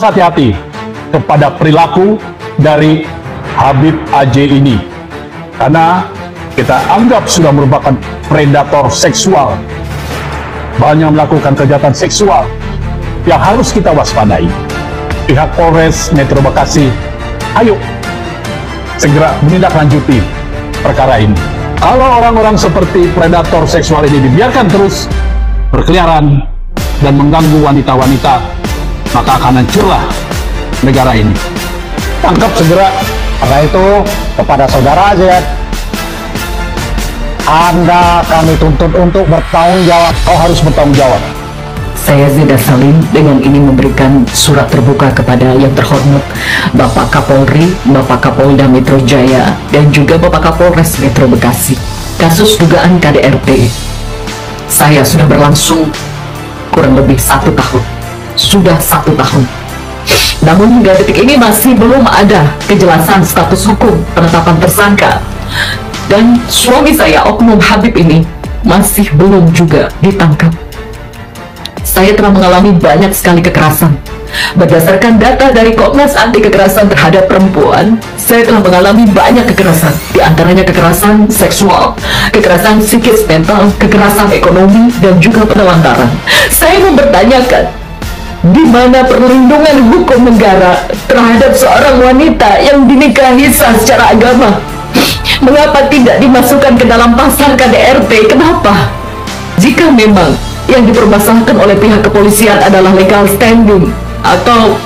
hati-hati kepada perilaku dari Habib AJ ini, karena kita anggap sudah merupakan predator seksual, banyak melakukan kejahatan seksual yang harus kita waspadai. Pihak Polres Metro Bekasi, ayo segera menindaklanjuti perkara ini. Kalau orang-orang seperti predator seksual ini dibiarkan terus berkeliaran dan mengganggu wanita-wanita, maka akan hancurlah negara ini. Tangkap segera. Karena itu, kepada saudara AZ, Anda kami tuntut untuk bertanggung jawab. Kau harus bertanggung jawab. Saya Zeda Salim dengan ini memberikan surat terbuka kepada yang terhormat Bapak Kapolri, Bapak Kapolda Metro Jaya, dan juga Bapak Kapolres Metro Bekasi. Kasus dugaan KDRT saya sudah berlangsung kurang lebih 1 tahun. Sudah 1 tahun. Namun hingga detik ini masih belum ada kejelasan status hukum penetapan tersangka. Dan suami saya, Oknum Habib ini, masih belum juga ditangkap. Saya telah mengalami banyak sekali kekerasan. Berdasarkan data dari Komnas Anti Kekerasan Terhadap Perempuan, saya telah mengalami banyak kekerasan, di antaranya kekerasan seksual, kekerasan psikis mental, kekerasan ekonomi, dan juga penelantaran. Saya mempertanyakan, di mana perlindungan hukum negara terhadap seorang wanita yang dinikahi secara agama? Mengapa tidak dimasukkan ke dalam pasal KDRT? Kenapa? Jika memang yang dipermasalahkan oleh pihak kepolisian adalah legal standing atau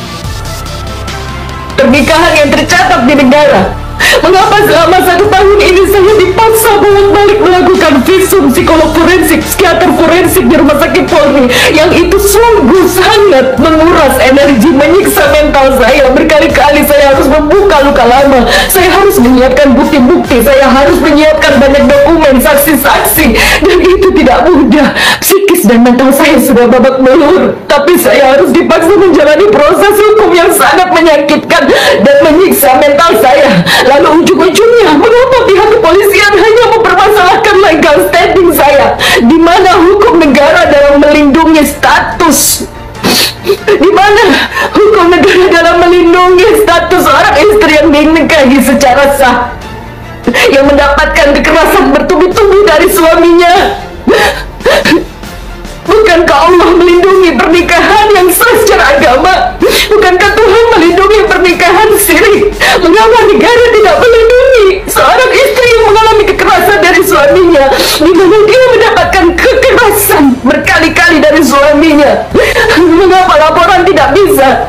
pernikahan yang tercatat di negara, mengapa selama 1 tahun ini saya dipaksa bolak-balik melakukan visum psikolog forensik, psikiater forensik di Rumah Sakit Polri, yang itu sungguh sangat menguras energi, menyiksa mental saya. Berkali-kali saya harus membuka luka lama, saya harus menyiapkan bukti-bukti, saya harus menyiapkan banyak dokumen, saksi-saksi, dan itu tidak mudah. Psikis dan mental saya sudah babak belur, tapi saya harus dipaksa menjalani proses hukum yang sangat menyakitkan dan menyiksa mental saya. Lalu ujung-ujungnya, mengapa pihak kepolisian hanya mempermasalahkan legal standing saya? Di mana hukum negara dalam melindungi status? Di mana hukum negara dalam melindungi status seorang istri yang dinikahi secara sah, yang mendapatkan kekerasan bertubi-tubi dari suaminya? Bukankah Allah melindungi pernikahan yang sah secara agama? Bukankah Tuhan melindungi pernikahan siri? Mengapa negara tidak melindungi seorang istri yang mengalami kekerasan dari suaminya, di mana dia mendapatkan kekerasan berkali-kali dari suaminya? Mengapa laporan tidak bisa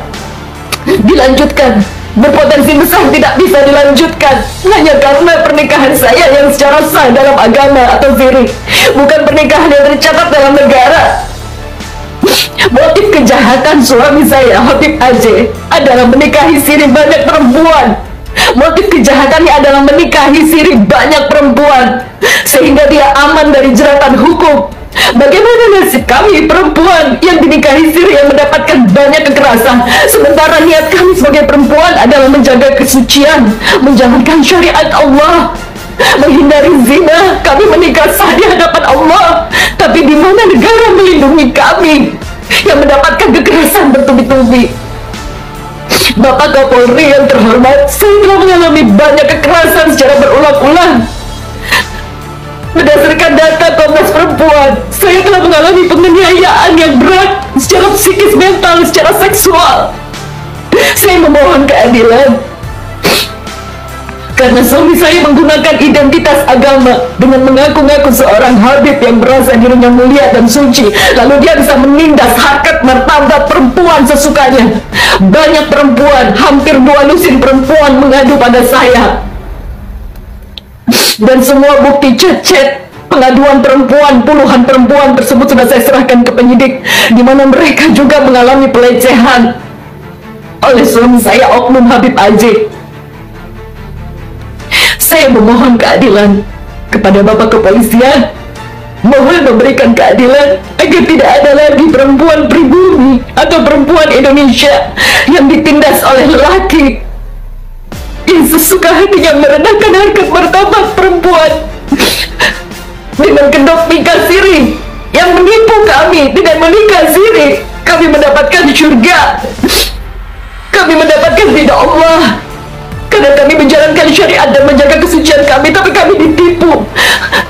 dilanjutkan? Berpotensi besar tidak bisa dilanjutkan hanya karena pernikahan saya yang secara sah dalam agama atau siri, bukan pernikahan yang tercatat dalam negara. Motif kejahatan suami saya, Habib AJ, adalah menikahi siri banyak perempuan. Motif kejahatannya adalah menikahi siri banyak perempuan sehingga dia aman dari jeratan hukum. Bagaimana nasib kami perempuan yang dinikahi siri yang mendapatkan banyak kekerasan, sementara niat kami sebagai perempuan adalah menjaga kesucian, menjalankan syariat Allah, menghindari zina. Kami menikah sah di hadapan Allah, tapi di mana negara melindungi kami yang mendapatkan kekerasan bertubi-tubi? Bapak Kapolri yang terhormat, saya telah mengalami banyak kekerasan secara berulang-ulang. Berdasarkan data Komnas Perempuan, saya telah mengalami penganiayaan yang berat secara psikis, mental, secara seksual. Saya memohon keadilan karena suami saya menggunakan identitas agama dengan mengaku-ngaku seorang Habib yang merasa dirinya mulia dan suci, lalu dia bisa menindas harkat martabat perempuan sesukanya. Banyak perempuan, hampir 2 lusin perempuan mengadu pada saya, dan semua bukti chat-chat pengaduan perempuan, puluhan perempuan tersebut sudah saya serahkan ke penyidik, di mana mereka juga mengalami pelecehan oleh suami saya, Oknum Habib AJ. Saya memohon keadilan kepada Bapak Kepolisian, mohon memberikan keadilan agar tidak ada lagi perempuan pribumi atau perempuan Indonesia yang ditindas oleh lelaki yang sesuka hatinya merendahkan harkat martabat perempuan dengan kedok nikah siri, yang menipu kami dengan menikah siri. Kami mendapatkan surga, Katakan tidak Allah. Karena kami menjalankan syariat dan menjaga kesucian kami, tapi kami ditipu.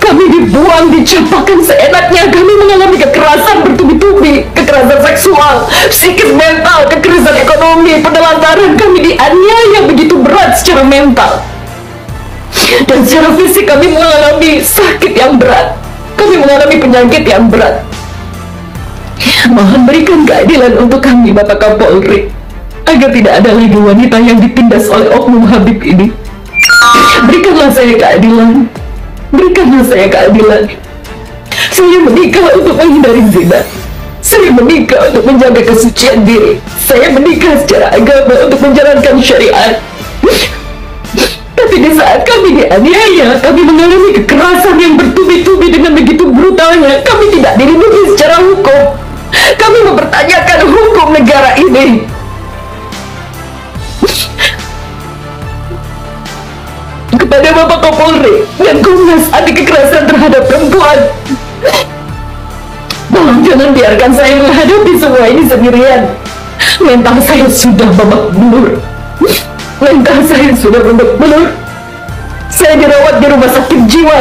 Kami dibuang, dicampakkan seenaknya. Kami mengalami kekerasan bertubi-tubi, kekerasan seksual, psikis, mental, kekerasan ekonomi, penelantaran. Kami dianiaya begitu berat secara mental. Dan secara fisik kami mengalami sakit yang berat. Kami mengalami penyakit yang berat. Mohon berikan keadilan untuk kami, Bapak Kapolri, agar tidak ada lagi wanita yang ditindas oleh oknum Habib ini. Berikanlah saya keadilan. Berikanlah saya keadilan. Saya menikah untuk menghindari zina. Saya menikah untuk menjaga kesucian diri. Saya menikah secara agama untuk menjalankan syariat. Tapi di saat kami dianiaya, kami mengalami kekerasan yang bertubi-tubi dengan begitu brutalnya. Kami tidak dilindungi secara hukum. Kami mempertanyakan hukum negara ini. Kepada Bapak Kapolri dan Komnas Anti Kekerasan Terhadap Perempuan, tolong jangan biarkan saya menghadapi semua ini sendirian. Mental saya sudah babak belur. Mental saya sudah babak belur. Saya dirawat di rumah sakit jiwa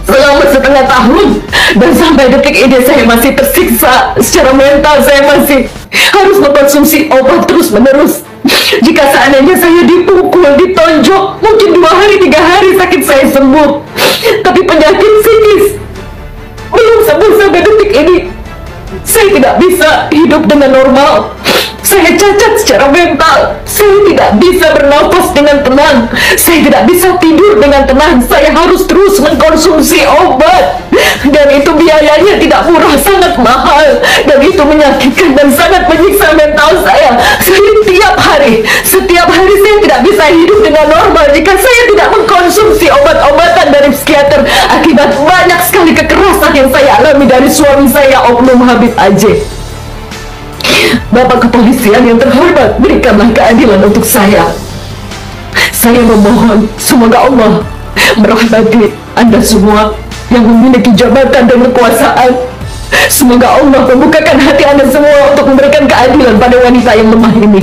selama setengah tahun, dan sampai detik ini saya masih tersiksa secara mental. Saya masih harus mengkonsumsi obat terus menerus. Jika seandainya saya dipukul, ditonjok, mungkin 2 hari 3 hari sakit saya sembuh. Tapi penyakit psikis belum sembuh sampai detik ini. Saya tidak bisa hidup dengan normal. Saya cacat secara mental. Saya tidak bisa bernafas dengan tenang. Saya tidak bisa tidur dengan tenang. Saya harus terus mengkonsumsi obat. Dan itu biayanya tidak murah, sangat mahal. Dan itu menyakitkan dan sangat menyiksa mental saya. Setiap hari saya tidak bisa hidup dengan normal jika saya tidak mengkonsumsi obat-obatan dari psikiater. Akibat banyak sekali kekerasan yang saya alami dari suami saya, oknum Habib AJ. Bapak Kepolisian yang terhormat, berikanlah keadilan untuk saya. Saya memohon, semoga Allah merahmati Anda semua yang memiliki jabatan dan kekuasaan. Semoga Allah membukakan hati Anda semua untuk memberikan keadilan pada wanita yang lemah ini.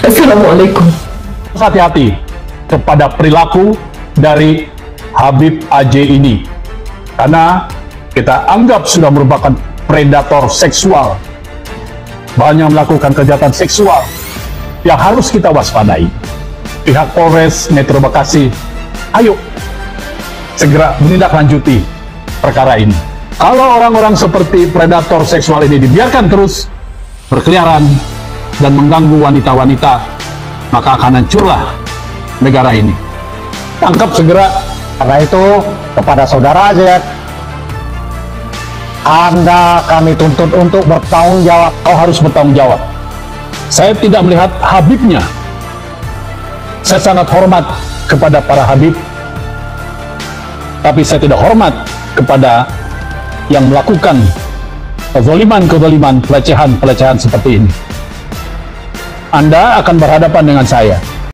Assalamualaikum. Hati-hati kepada perilaku dari Habib AJ ini, karena kita anggap sudah merupakan predator seksual, banyak melakukan kejahatan seksual yang harus kita waspadai. Pihak Polres Metro Bekasi, ayo segera menindaklanjuti perkara ini. Kalau orang-orang seperti predator seksual ini dibiarkan terus berkeliaran dan mengganggu wanita-wanita, maka akan hancurlah negara ini. Tangkap segera. Karena itu, kepada saudara AZ, Anda kami tuntut untuk bertanggung jawab. Kau harus bertanggung jawab. Saya tidak melihat Habibnya. Saya sangat hormat kepada para Habib, tapi saya tidak hormat kepada yang melakukan kezaliman, pelecehan seperti ini. Anda akan berhadapan dengan saya.